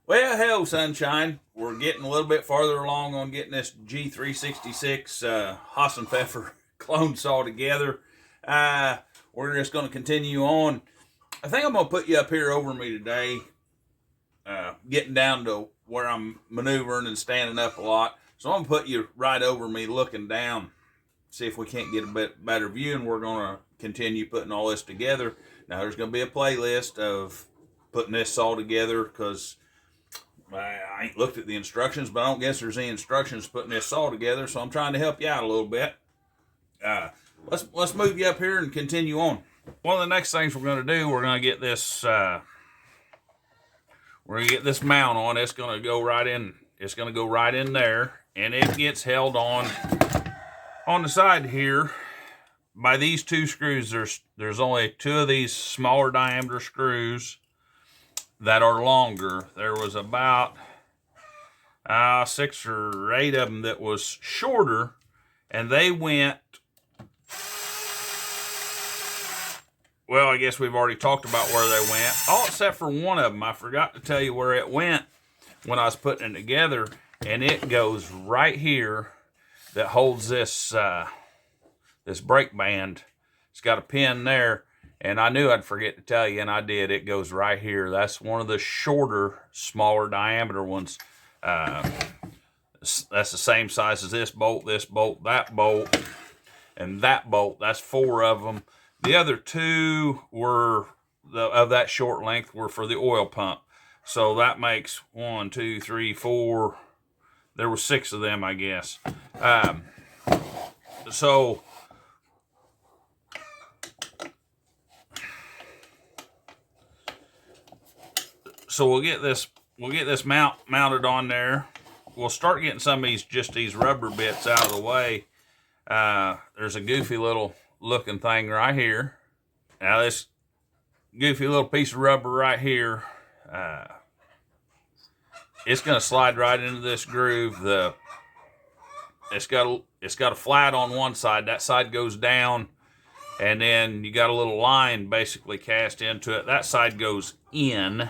Well, hello, sunshine. We're getting a little bit farther along on getting this G366 Holzfforma clone saw together. We're just going to continue on. I think I'm going to put you up here over me today, getting down to where I'm maneuvering and standing up a lot. So I'm going to put you right over me looking down, see if we can't get a bit better view, and we're going to continue putting all this together. Now, there's going to be a playlist of putting this saw together because I ain't looked at the instructions, but I don't guess there's any instructions putting this saw together, so I'm trying to help you out a little bit. Let's move you up here and continue on. One of the next things we're going to do, we're going to get this mount on. It's going to go right in. It's going to go right in there, and it gets held on the side here by these two screws. There's only two of these smaller diameter screws that are longer. There was about 6 or 8 of them that was shorter, and they went, well, I guess we've already talked about where they went, all except for one of them. I forgot to tell you where it went when I was putting it together, and it goes right here that holds this this brake band. It's got a pin there. And I knew I'd forget to tell you, and I did. It goes right here. That's one of the shorter, smaller diameter ones. That's the same size as this bolt, that bolt, and that bolt. That's 4 of them. The other 2 were of that short length were for the oil pump. So that makes 1, 2, 3, 4. There were 6 of them, I guess. So we'll get this mounted on there. We'll start getting some of these rubber bits out of the way. There's a goofy little looking thing right here. Now this goofy little piece of rubber right here, it's going to slide right into this groove. It's got a flat on one side. That side goes down, and then you got a little line basically cast into it. That side goes in.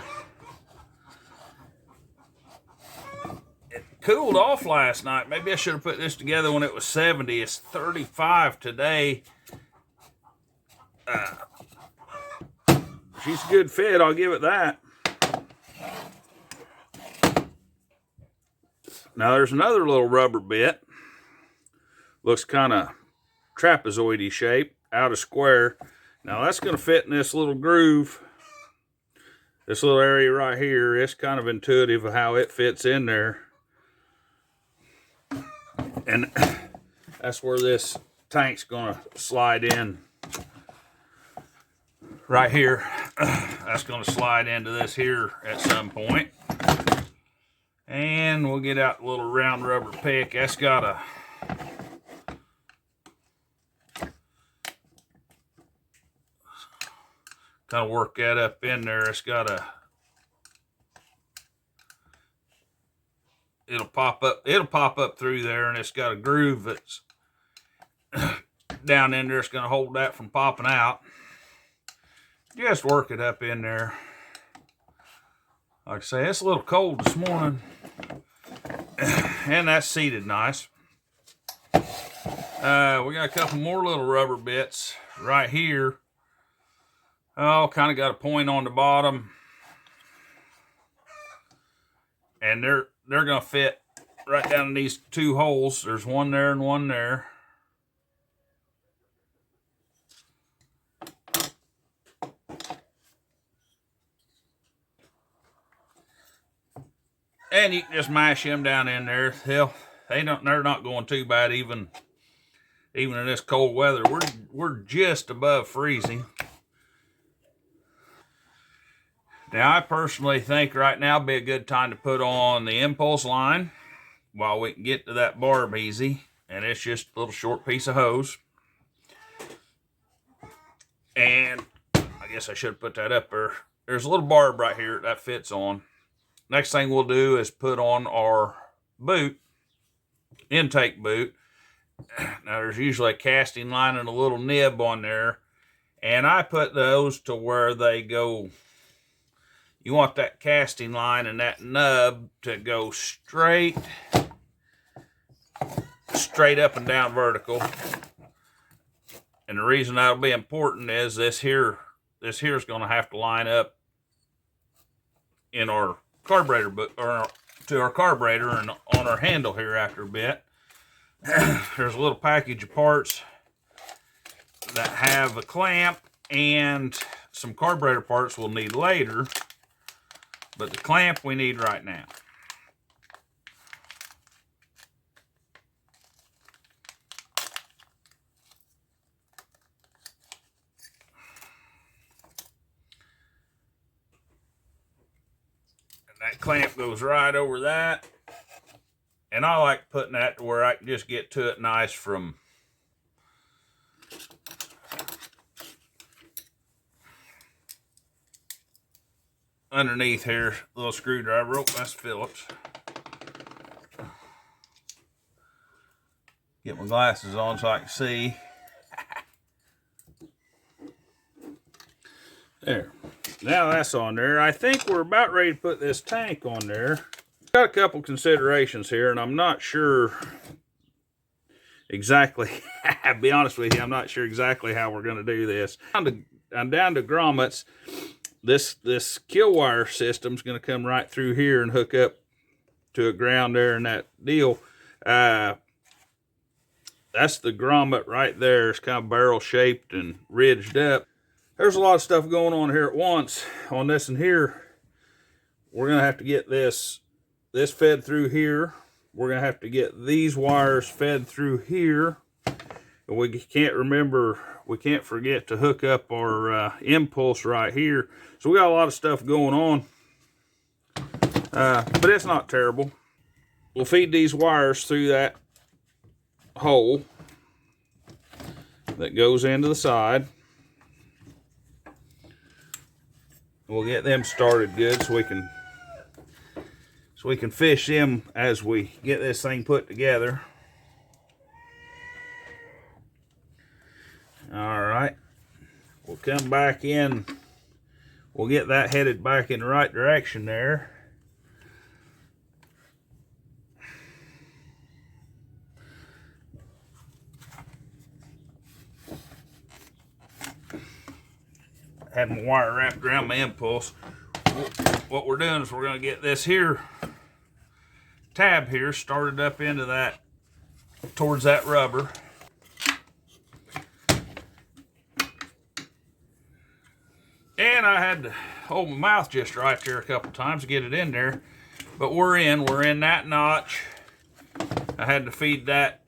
Cooled off last night. Maybe I should have put this together when it was 70. It's 35 today. She's a good fit, I'll give it that. Now there's another little rubber bit. Looks kind of trapezoidy shape, out of square. Now that's going to fit in this little groove. This little area right here. It's kind of intuitive of how it fits in there. And that's where this tank's gonna slide in. Right here. That's gonna slide into this here at some point. And we'll get out the little round rubber pick. That's gotta kind of work that up in there. It's gotta, it'll pop up through there, and it's got a groove that's down in there. It's going to hold that from popping out. Just work it up in there. Like I say, it's a little cold this morning, and that's seated nice. We got a couple more little rubber bits right here. Oh, kind of got a point on the bottom, and they're going to fit right down in these 2 holes. There's one there and one there. And you can just mash them down in there. Hell, they're not going too bad even in this cold weather. We're just above freezing. Now, I personally think right now would be a good time to put on the impulse line while we can get to that barb easy. And it's just a little short piece of hose. And I guess I should have put that up there. There's a little barb right here that fits on. Next thing we'll do is put on our boot, intake boot. Now, there's usually a casting line and a little nib on there. And I put those to where they go you want that casting line and that nub to go straight up and down vertical. And the reason that'll be important is this here is going to have to line up in our carburetor, or to our carburetor and on our handle here after a bit. There's a little package of parts that have a clamp and some carburetor parts we'll need later, but the clamp we need right now. And that clamp goes right over that. And I like putting that to where I can just get to it nice from underneath here. Little screwdriver. Oh, that's Phillips. Get my glasses on so I can see. There. Now that's on there. I think we're about ready to put this tank on there. Got a couple considerations here, and I'm not sure exactly, I'll be honest with you, I'm not sure exactly how we're going to do this. I'm down to grommets. This kill wire system's going to come right through here and hook up to a ground there and that deal. That's the grommet right there. It's kind of barrel shaped and ridged up. There's a lot of stuff going on here at once on this and here. We're going to have to get this fed through here. We're going to have to get these wires fed through here. And we can't forget to hook up our impulse right here. So we got a lot of stuff going on. But it's not terrible. We'll feed these wires through that hole that goes into the side. We'll get them started good so we can fish them as we get this thing put together. All right, we'll come back in. We'll get that headed back in the right direction there. Had my wire wrapped around my impulse. What we're doing is we're going to get this here tab here started up into that, towards that rubber. And I had to hold my mouth just right there a couple times to get it in there. But we're in that notch. I had to feed that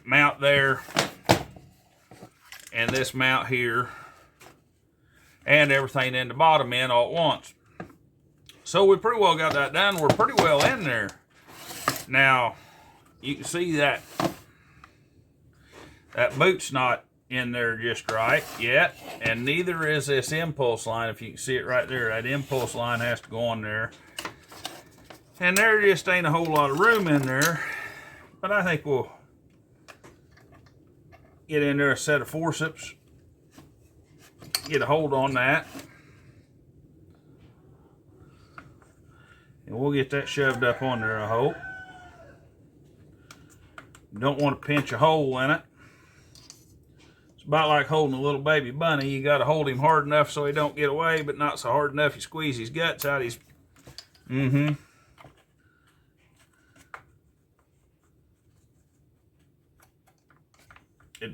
mount there and this mount here and everything in the bottom end all at once. So we pretty well got that done. We're pretty well in there. Now, you can see that boot's not in there just right yet, and neither is this impulse line. If you can see it right there, that impulse line has to go on there. And there just ain't a whole lot of room in there, but I think we'll get in there a set of forceps, get a hold on that, and we'll get that shoved up on there, I hope. Don't want to pinch a hole in it. It's about like holding a little baby bunny. You got to hold him hard enough so he don't get away, but not so hard enough you squeeze his guts out. It'd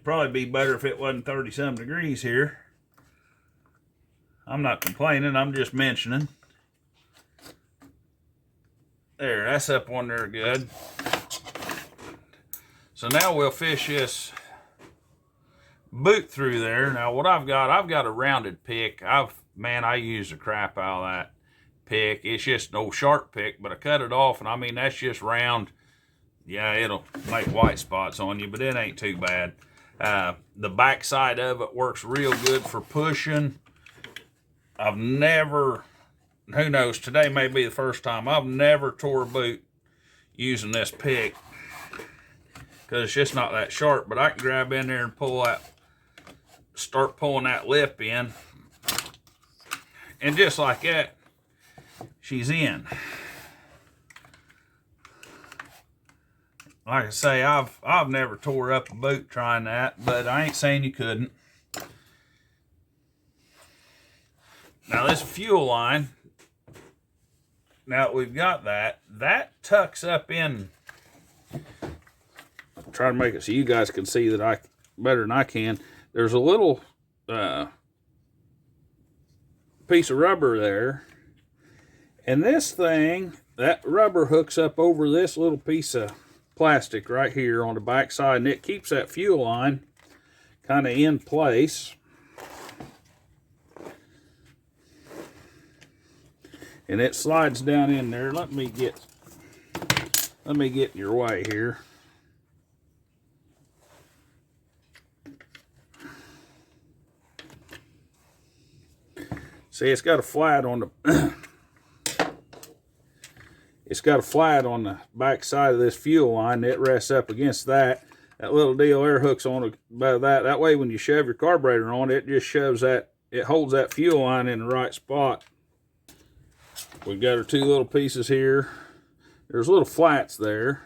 probably be better if it wasn't 30-some degrees here. I'm not complaining, I'm just mentioning. There, that's up on there good. So now we'll fish this boot through there. Now what I've got a rounded pick. I use the crap out of that pick. It's just no sharp pick, but I cut it off, and I mean, that's just round. Yeah, it'll make white spots on you, but it ain't too bad. The back side of it works real good for pushing. I've never, who knows, today may be the first time, I've never tore a boot using this pick, because it's just not that sharp. But I can grab in there and pull that, start pulling that lip in, and just like that, she's in. Like I say, I've never tore up a boot trying that, but I ain't saying you couldn't. Now this fuel line, now that we've got that tucks up in. I'll try to make it so you guys can see that better than I can. There's a little piece of rubber there, and this thing, that rubber hooks up over this little piece of plastic right here on the back side, and it keeps that fuel line kind of in place. And it slides down in there. Let me get in your way here. See, it's got a flat on the it's got a flat on the back side of this fuel line. It rests up against that. That little deal there hooks on about that. That way when you shove your carburetor on it, just shoves that, it holds that fuel line in the right spot. We've got our two little pieces here. There's little flats there.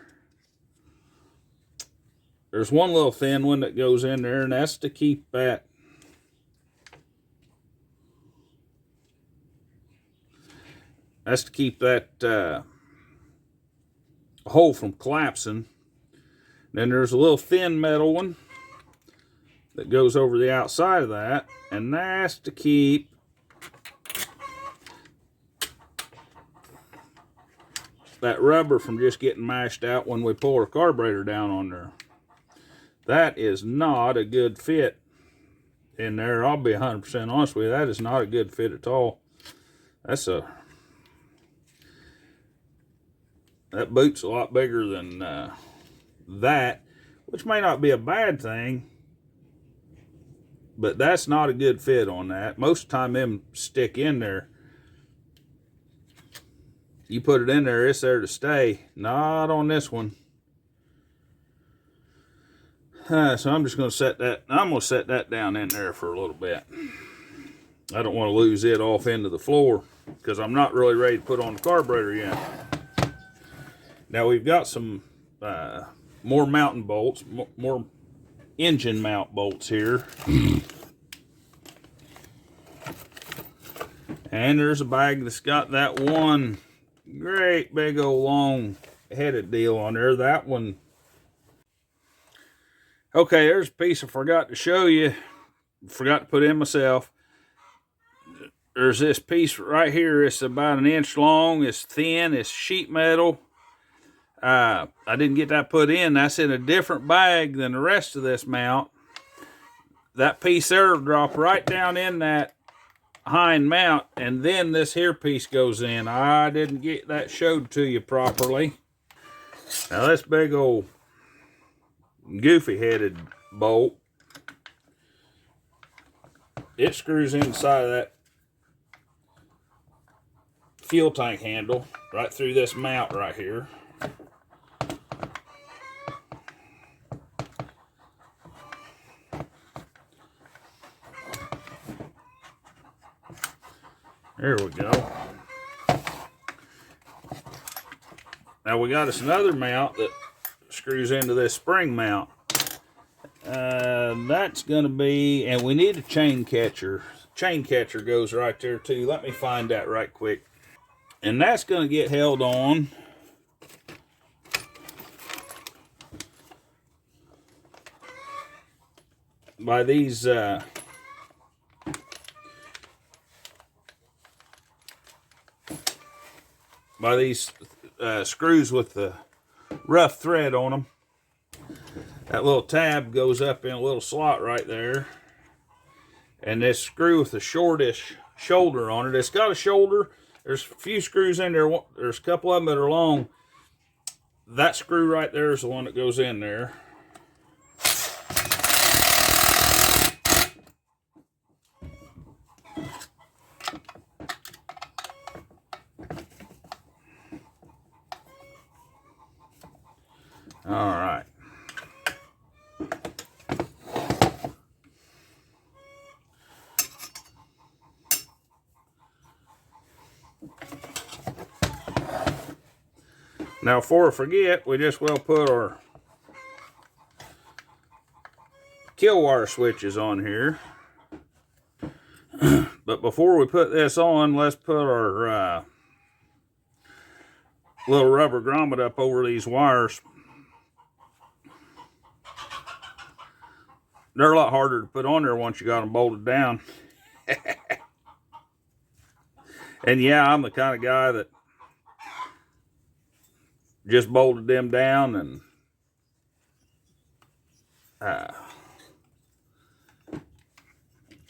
There's one little thin one that goes in there, and that's to keep that hole from collapsing. Then there's a little thin metal one that goes over the outside of that, and that's to keep that rubber from just getting mashed out when we pull our carburetor down on there. That is not a good fit in there. I'll be 100% honest with you. That is not a good fit at all. That boot's a lot bigger than that, which may not be a bad thing, but that's not a good fit on that. Most of the time them stick in there. You put it in there, it's there to stay. Not on this one. So I'm just going to set that. I'm going to set that down in there for a little bit. I don't want to lose it off into the floor because I'm not really ready to put on the carburetor yet. Now we've got some more mounting bolts, more engine mount bolts here. And there's a bag that's got that one great big old long headed deal on there. That one. Okay, there's a piece I forgot to show you. Forgot to put in myself. There's this piece right here. It's about 1 inch long. It's thin. It's sheet metal. I didn't get that put in. That's in a different bag than the rest of this mount. That piece there will drop right down in that hind mount, and then this here piece goes in. I didn't get that showed to you properly. Now this big old goofy headed bolt, it screws inside of that fuel tank handle right through this mount right here. There we go. Now we got us another mount that screws into this spring mount. That's going to be, and we need a chain catcher. Chain catcher goes right there too. Let me find that right quick. And that's going to get held on by these screws with the rough thread on them. That little tab goes up in a little slot right there. And this screw with the shortish shoulder on it. It's got a shoulder. There's a few screws in there. There's a couple of them that are long. That screw right there is the one that goes in there. All right. Now, before I forget, we just will put our kill wire switches on here. But before we put this on, let's put our little rubber grommet up over these wires. They're a lot harder to put on there once you got them bolted down. And yeah, I'm the kind of guy that just bolted them down and had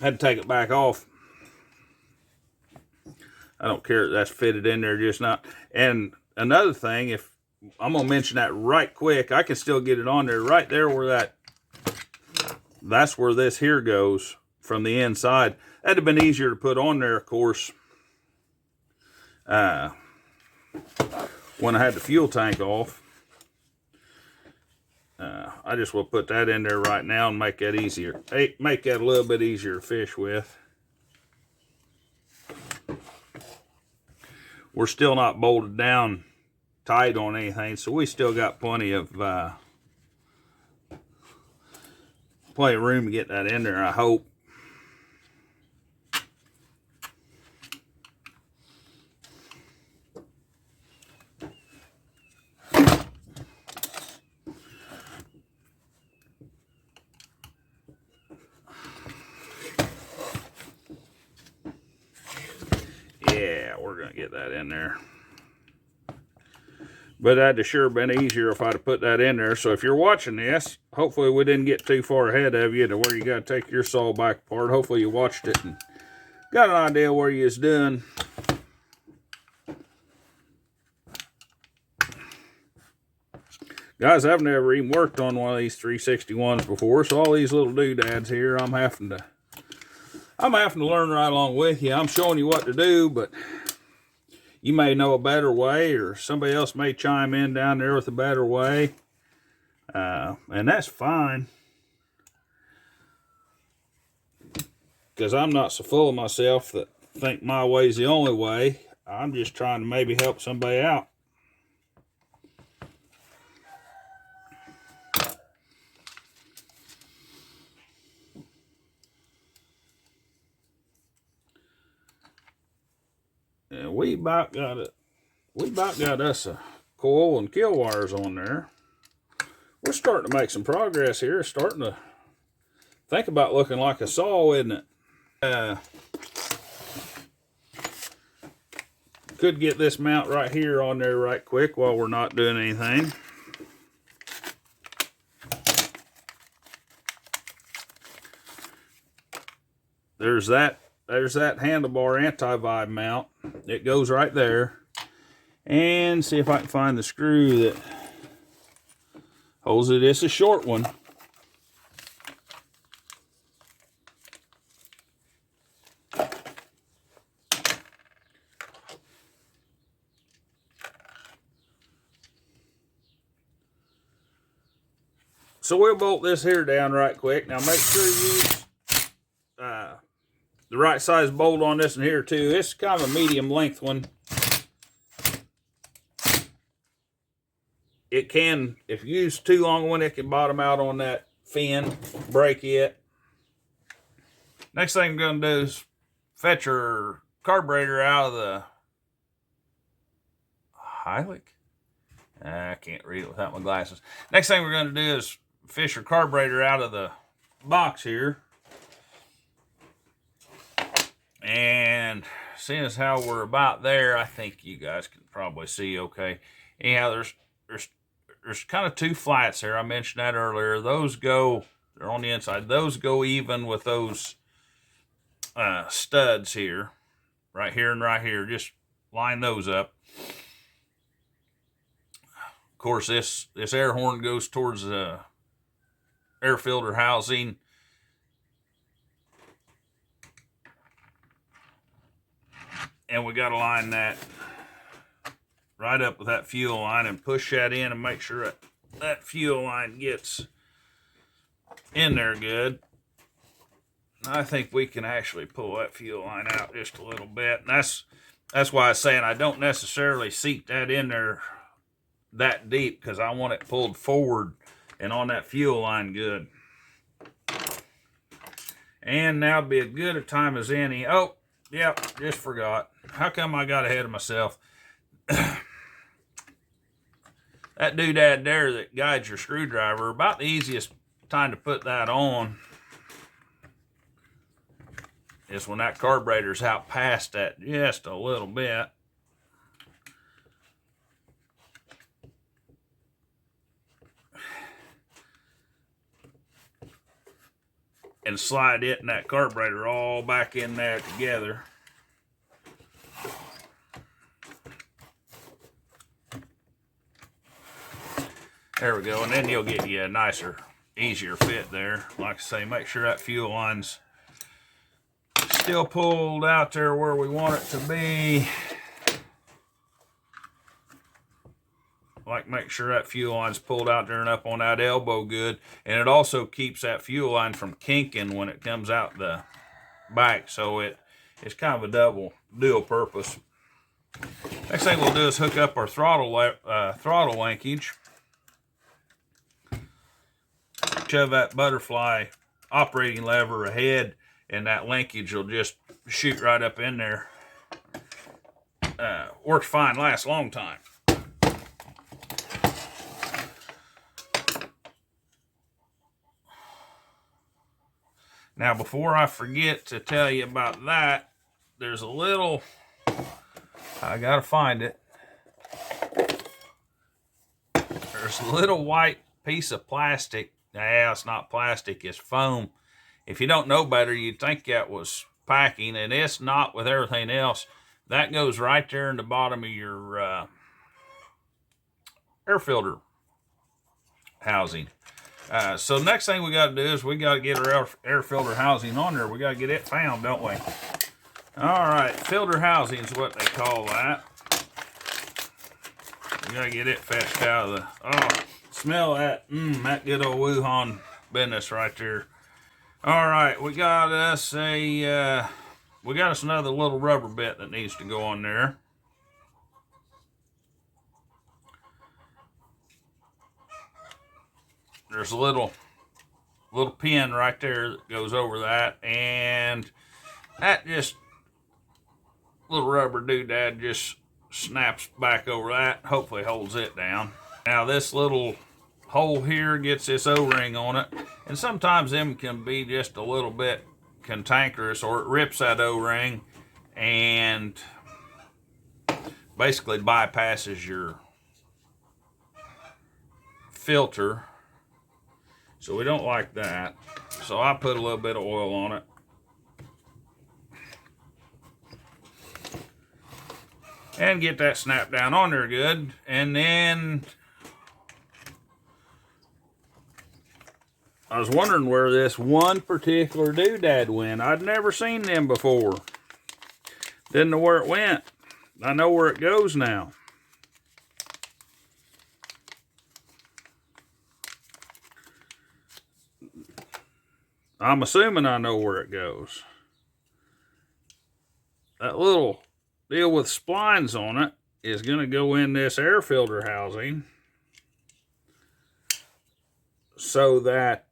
to take it back off. I don't care if that's fitted in there, just not. And another thing, if I'm gonna mention that right quick, I can still get it on there right there where that's where this here goes from the inside. That'd have been easier to put on there, of course, when I had the fuel tank off. I just will put that in there right now and make that easier. Make that a little bit easier to fish with. We're still not bolted down tight on anything, so we still got plenty of room to get that in there, I hope. Yeah, we're gonna get that in there. But that'd have sure been easier if I'd have put that in there. So if you're watching this, hopefully we didn't get too far ahead of you to where you got to take your saw back apart. Hopefully you watched it and got an idea where you was doing. Guys, I've never even worked on one of these 361s before, so all these little doodads here, I'm having to learn right along with you. I'm showing you what to do, but you may know a better way, or somebody else may chime in down there with a better way. And that's fine. Because I'm not so full of myself that think my way's the only way. I'm just trying to maybe help somebody out. And we about got us a coil and kill wires on there. We're starting to make some progress here. Starting to think about looking like a saw, isn't it? Could get this mount right here on there right quick while we're not doing anything. There's that handlebar Antivibe mount. It goes right there. And see if I can find the screw that holds it. It's a short one. So we'll bolt this here down right quick. Now make sure you use the right size bolt on this one here too. It's kind of a medium length one. It can, if you use too long one, it can bottom out on that fin, break it. Next thing I'm going to do is fetch our carburetor out of the Hylic. I can't read it without my glasses. Next thing we're going to do is fish our carburetor out of the box here. And seeing as how we're about there, I think you guys can probably see okay. Anyhow, there's kind of two flats there. I mentioned that earlier. Those go, they're on the inside. Those go even with those studs here. Right here and right here. Just line those up. Of course, this air horn goes towards the air filter housing. And we got to line that right up with that fuel line and push that in and make sure that fuel line gets in there good. I think we can actually pull that fuel line out just a little bit. And that's why I was saying I don't necessarily seat that in there that deep because I want it pulled forward and on that fuel line good. And now be as good a time as any. Oh, yep, just forgot. How come I got ahead of myself? That doodad there that guides your screwdriver, about the easiest time to put that on is when that carburetor's out past that just a little bit. And slide it and that carburetor all back in there together. There we go, and then you'll get you a nicer, easier fit there. Like I say, make sure that fuel line's still pulled out there where we want it to be. Like, make sure that fuel line's pulled out there and up on that elbow good. And it also keeps that fuel line from kinking when it comes out the back. So it's kind of a double dual purpose. Next thing we'll do is hook up our throttle linkage. Shove that butterfly operating lever ahead, and that linkage will just shoot right up in there. Works fine, lasts a long time. Now, before I forget to tell you about that, there's a little, I gotta find it. There's a little white piece of plastic. Yeah, it's not plastic, it's foam. If you don't know better, you'd think that was packing, and it's not with everything else. That goes right there in the bottom of your air filter housing. So next thing we got to do is we got to get our air filter housing on there. We got to get it found, don't we? All right, filter housing is what they call that. We got to get it fetched out of the, oh, smell that, that good old Wuhan business right there. All right, we got us another little rubber bit that needs to go on there. There's a little pin right there that goes over that, and that just little rubber doodad just snaps back over that, hopefully holds it down. Now this little hole here gets this O-ring on it, and sometimes them can be just a little bit cantankerous, or it rips that O-ring and basically bypasses your filter. So we don't like that. So I put a little bit of oil on it. And get that snapped down on there good. And then I was wondering where this one particular doodad went. I'd never seen them before. Didn't know where it went. I know where it goes now. I'm assuming I know where it goes. That little deal with splines on it is going to go in this air filter housing so that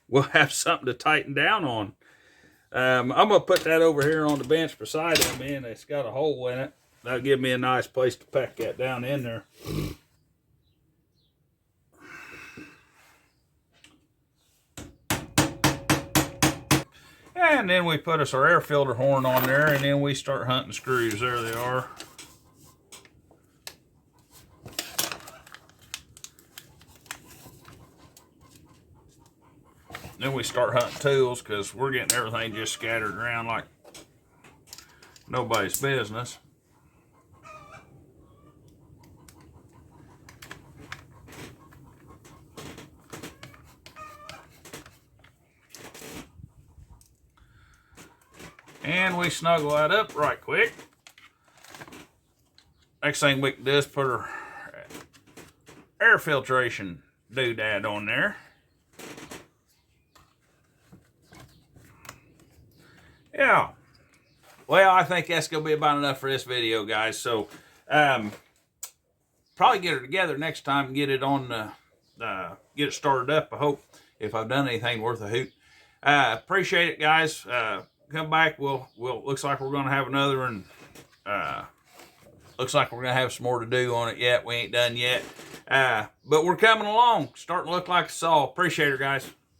we'll have something to tighten down on. I'm going to put that over here on the bench beside me, and it's got a hole in it. That'll give me a nice place to pack that down in there. And then we put us our air filter horn on there, and then we start hunting screws. There they are. Then we start hunting tools, because we're getting everything just scattered around like nobody's business. And we snuggle that up right quick. Next thing we can do is put our air filtration doodad on there. Yeah. Well, I think that's going to be about enough for this video, guys. So, probably get her together next time and get it on, get it started up, I hope, if I've done anything worth a hoot. Appreciate it, guys. Come back. We'll looks like we're going to have another, and looks like we're going to have some more to do on it yet. We ain't done yet. But we're coming along. Starting to look like a saw. Appreciate it, guys.